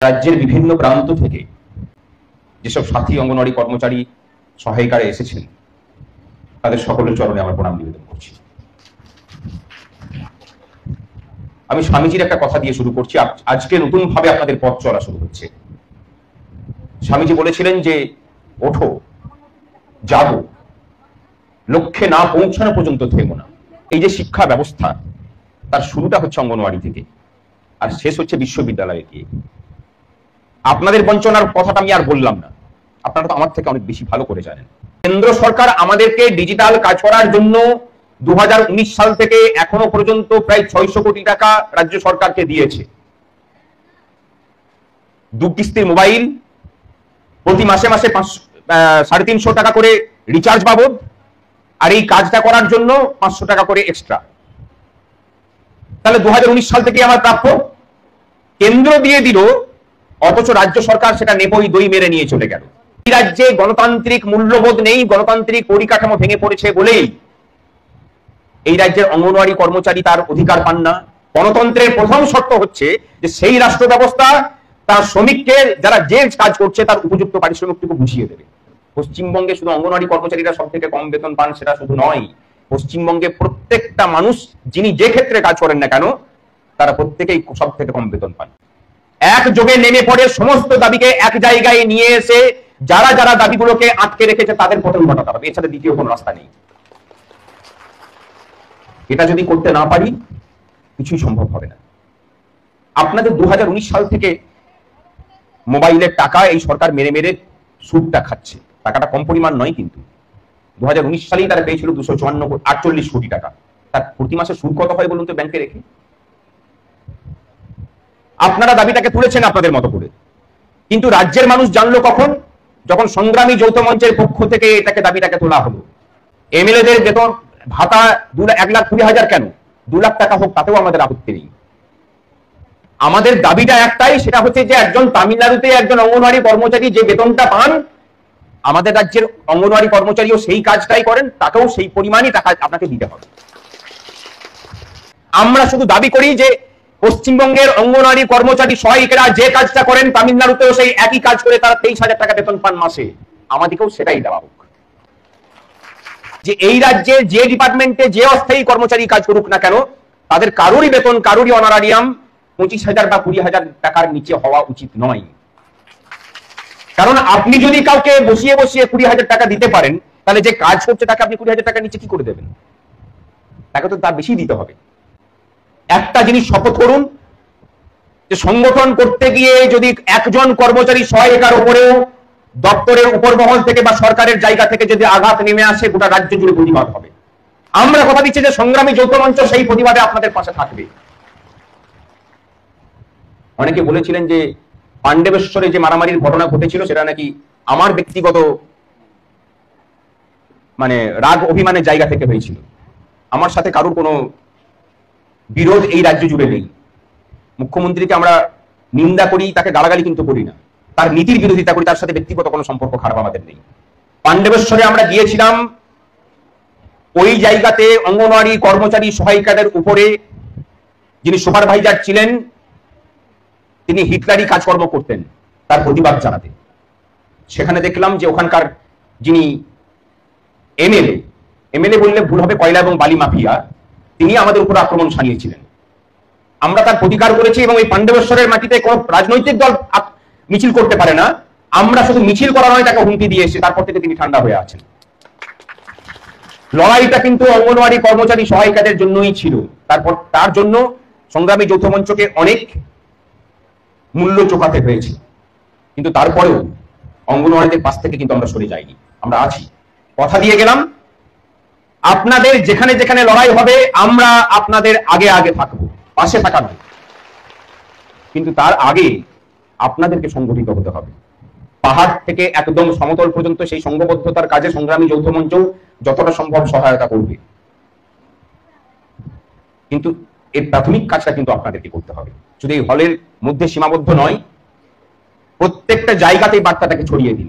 রাজ্যের বিভিন্ন প্রান্ত থেকে যেসব সাথী অঙ্গনওয়াড়ি কর্মচারী সহায়িকারা এসেছেন তাদের সকলের চরণে আমার প্রণাম নিবেদন করছি। আমি স্বামীজির একটা কথা দিয়ে শুরু করছি। আজকে নতুন ভাবে আপনাদের পথ চলা শুরু হচ্ছে। স্বামীজি বলেছিলেন যে ওঠো, জাগো, লক্ষ্যে না পৌঁছানো পর্যন্ত থেমো না। এই যে শিক্ষা ব্যবস্থা, তার শুরুটা হচ্ছে অঙ্গনওয়াড়ি থেকে আর শেষ হচ্ছে বিশ্ববিদ্যালয়ে গিয়ে। আপনাদের বঞ্চনার কথাটা আমি আর বললাম না, আপনারা তো আমার থেকে অনেক বেশি ভালো করে জানেন। কেন্দ্র সরকার আমাদেরকে ডিজিটাল কাজ করার জন্য 2019 সাল থেকে এখনো পর্যন্ত প্রায় 600 কোটি টাকা রাজ্য সরকারকে দিয়েছে। 2 কিস্তির মোবাইল, প্রতি মাসে মাসে 350 টাকা করে রিচার্জ বাবদ, আর এই কাজটা করার জন্য 500 টাকা করে এক্সট্রা। তাহলে 2019 সাল থেকে আমার প্রাপ্য, কেন্দ্র দিয়ে দিল, অথচ রাজ্য সরকার সেটা নেপই দই মেরে নিয়ে চলে গেল। এই রাজ্যে গণতান্ত্রিক মূল্যবোধ নেই, গণতান্ত্রিক পরিকাঠামো ভেঙে পড়েছে বলেই এই রাজ্যের অঙ্গনওয়াড়ি কর্মচারী তার অধিকার পান না। গণতন্ত্রের প্রথম শর্ত হচ্ছে যে সেই রাষ্ট্র ব্যবস্থা তার শ্রমিককে, যারা যে কাজ করছে, তার উপযুক্ত পারিশ্রমিকটুকু বুঝিয়ে দেবে। পশ্চিমবঙ্গে শুধু অঙ্গনওয়াড়ি কর্মচারীরা সব থেকে কম বেতন পান সেটা শুধু নয়, পশ্চিমবঙ্গে প্রত্যেকটা মানুষ যিনি যে ক্ষেত্রে কাজ করেন না কেন, তারা প্রত্যেকেই সব থেকে কম বেতন পান। একযোগে নেমে পড়ে সমস্ত দাবিকে এক জায়গায় নিয়ে এসে যারা যারা দাবিগুলোকে আটকে রেখেছে তাদের পতন ঘটাতে হবে, এছাড়া দ্বিতীয় কোনো রাস্তা নেই। এটা যদি করতে না পারি কিছুই সম্ভব হবে না। আপনাদের 2019 সাল থেকে মোবাইলের টাকা এই সরকার মেরে মেরে সুদটা খাচ্ছে। টাকাটা কম পরিমাণ নয়, কিন্তু 2019 সালেই তারা পেয়েছিল 248 কোটি টাকা। তার প্রতি মাসে সুদ কত হয় বলুন তো ব্যাংকে রেখে? আপনারা দাবিটাকে তুলেছেন আপনাদের মতো করে, কিন্তু রাজ্যের মানুষ জানলো কখন? যখন সংগ্রামী যৌথ মঞ্চের পক্ষ থেকে এটাকে দাবিটাকে তোলা হলো। এমএলএদের বেতন ভাতা 1,20,000 কেন, 2 লাখ টাকা হোক, তাতেও আমাদের আপত্তি নেই। আমাদের দাবিটা একটাই, সেটা হচ্ছে যে একজন তামিলনাড়ুতে একজন অঙ্গনওয়াড়ি কর্মচারী যে বেতনটা পান, আমাদের রাজ্যের অঙ্গনওয়াড়ি কর্মচারীও সেই কাজটাই করেন, তাকেও সেই পরিমাণই টাকা আপনাকে দিতে হবে। আমরা শুধু দাবি করি যে পশ্চিমবঙ্গের অঙ্গনওয়াড়ি কর্মচারী সহায়িকারা যে কাজটা করেন তামিলনাড়ুতেও সেই একই কাজ করে তারা 23,000 টাকা বেতন পান মাসে, আমাদেরকেও সেটাই দেওয়া হোক। যে এই রাজ্যে যে ডিপার্টমেন্টে যে অস্থায়ী কর্মচারী কাজ করুক না কেন, তাদের কারোরই বেতন, কারোরই অনারারিয়াম 25,000 বা 20,000 টাকার নিচে হওয়া উচিত নয়। কারণ আপনি যদি কাউকে বসিয়ে বসিয়ে 20,000 টাকা দিতে পারেন, তাহলে যে কাজ করছে তাকে আপনি 20,000 টাকার নিচে কি করে দেবেন? তাকে তো তার বেশি দিতে হবে। একটা জিনিস শপথ করুন যে সংগঠন করতে গিয়ে যদি একজন কর্মচারী সহায়িকার উপরেও দপ্তরের উপর মহল থেকে বা সরকারের জায়গা থেকে যদি আঘাত নেমে আসে, গোটা রাজ্য জুড়ে প্রতিবাদ হবে। আমরা কথা দিচ্ছি যে সংগ্রামী যৌথ মঞ্চ সেই প্রতিবাদে আপনাদের পাশে থাকবে। অনেকে বলেছিলেন যে পাণ্ডবেশ্বরে যে মারামারির ঘটনা ঘটেছিল সেটা নাকি আমার ব্যক্তিগত রাগ অভিমানের জায়গা থেকে হয়েছিল। আমার সাথে কারোর কোনো বিরোধ এই রাজ্য জুড়ে নেই। মুখ্যমন্ত্রীকে আমরা নিন্দা করি, তাকে গালাগালি কিন্তু করি না, তার নীতির বিরোধিতা করি, তার সাথে ব্যক্তিগত কোনো সম্পর্ক খারাপ আমাদের নেই। পাণ্ডবেশ্বরে আমরা গিয়েছিলাম, ওই জায়গাতে অঙ্গনওয়াড়ি কর্মচারী সহায়িকাদের উপরে যিনি সুপারভাইজার ছিলেন তিনি হিটলারি কাজকর্ম করতেন, তার প্রতিবাদ জানাতে। সেখানে দেখলাম যে ওখানকার যিনি এমএলএ বললে ভুল হবে, কয়লা এবং বালি মাফিয়া, তিনি আমাদের উপর আক্রমণ সানিয়েছিলেন। আমরা তার প্রতিকার করেছি এবং এই পাণ্ডবেশ্বরের মাটিতে কোন রাজনৈতিক দল মিছিল করতে পারে না। আমরা শুধু মিছিল করা নয়, তাকে হুমকি দিয়ে এসেছি, তারপর থেকে তিনি ঠান্ডা হয়ে আছেন। লড়াইটা কিন্তু অঙ্গনওয়াড়ি কর্মচারী সহায়িকাদের জন্যই ছিল। তার জন্য সংগ্রামী যৌথ মঞ্চকে অনেক মূল্য চোকাতে হয়েছে, কিন্তু তারপরেও অঙ্গনওয়াড়িদের পাশ থেকে কিন্তু আমরা সরে যাইনি, আমরা আছি। কথা দিয়ে গেলাম, আপনাদের যেখানে যেখানে লড়াই হবে আমরা আপনাদের আগে আগে থাকবো, পাশে থাকা নয়। কিন্তু তার আগে আপনাদেরকে সংগঠিত হতে হবে। পাহাড় থেকে একদম সমতল পর্যন্ত সেই সংঘবদ্ধতার কাজে সংগ্রামী যৌথ মঞ্চ যতটা সম্ভব সহায়তা করবে, কিন্তু এর প্রাথমিক কাজটা কিন্তু আপনাদেরকে করতে হবে। শুধু এই হলের মধ্যে সীমাবদ্ধ নয়, প্রত্যেকটা জায়গাতেই বার্তাটাকে ছড়িয়ে দিন।